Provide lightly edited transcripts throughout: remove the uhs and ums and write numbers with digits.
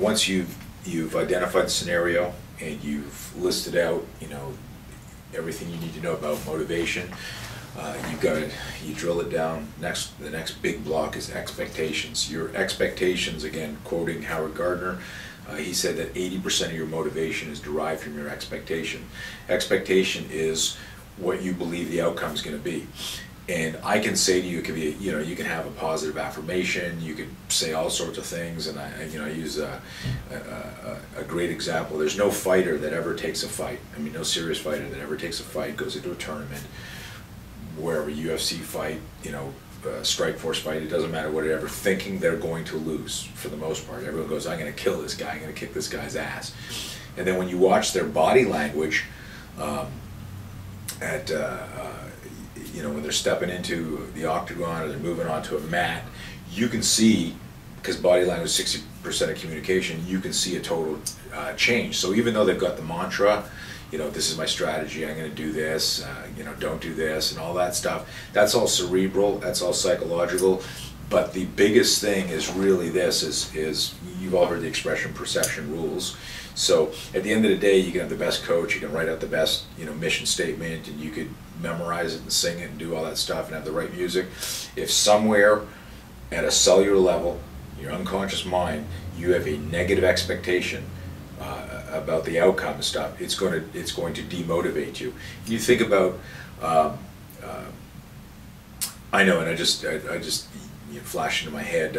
once you've identified the scenario and you've listed out, everything you need to know about motivation, you drill it down. The next big block is expectations. Your expectations, again, quoting Howard Gardner, he said that 80% of your motivation is derived from your expectation. Expectation is what you believe the outcome is going to be. And I can say to you, it could be, you can have a positive affirmation, you could say all sorts of things, and I use a great example. There's no fighter that ever takes a fight. I mean, no serious fighter that ever takes a fight, goes into a tournament, wherever, UFC fight, Strikeforce fight, it doesn't matter whatever, thinking they're going to lose for the most part. Everyone goes, I'm going to kill this guy, I'm going to kick this guy's ass. And then when you watch their body language, when they're stepping into the octagon or they're moving onto a mat, you can see, because body language is 60% of communication, you can see a total change. So even though they've got the mantra, this is my strategy, I'm going to do this, don't do this, and all that stuff, that's all cerebral, that's all psychological. But the biggest thing is really this, is you've all heard the expression perception rules. So at the end of the day, you can have the best coach, you can write out the best mission statement, and you could memorize it and sing it and do all that stuff and have the right music. If somewhere at a cellular level, your unconscious mind, you have a negative expectation about the outcome and stuff, it's going to demotivate you. You think about, I know, and I just flash into my head,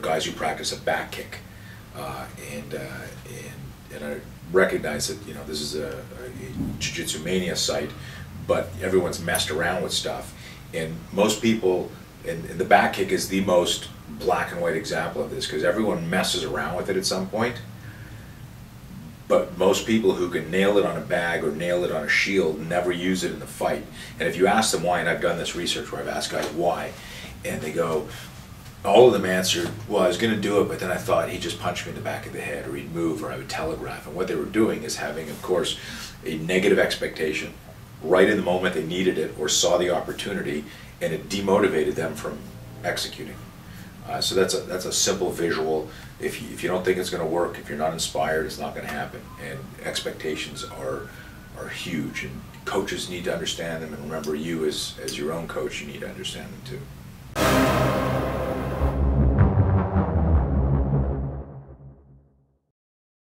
guys who practice a back kick, and I recognize that this is a Jiu-Jitsu Mania site, but everyone's messed around with stuff, and most people, and the back kick is the most black and white example of this, because everyone messes around with it at some point. But most people who can nail it on a bag or nail it on a shield never use it in the fight. And if you ask them why, and I've done this research where I've asked guys why, and they go, all of them answered, well, I was going to do it, but then I thought he'd just punch me in the back of the head, or he'd move, or I would telegraph. And what they were doing is having, of course, a negative expectation right in the moment they needed it or saw the opportunity, and it demotivated them from executing. So that's a simple visual. If you don't think it's going to work, if you're not inspired, it's not going to happen. And expectations are huge, and coaches need to understand them. And remember, you as your own coach, you need to understand them too.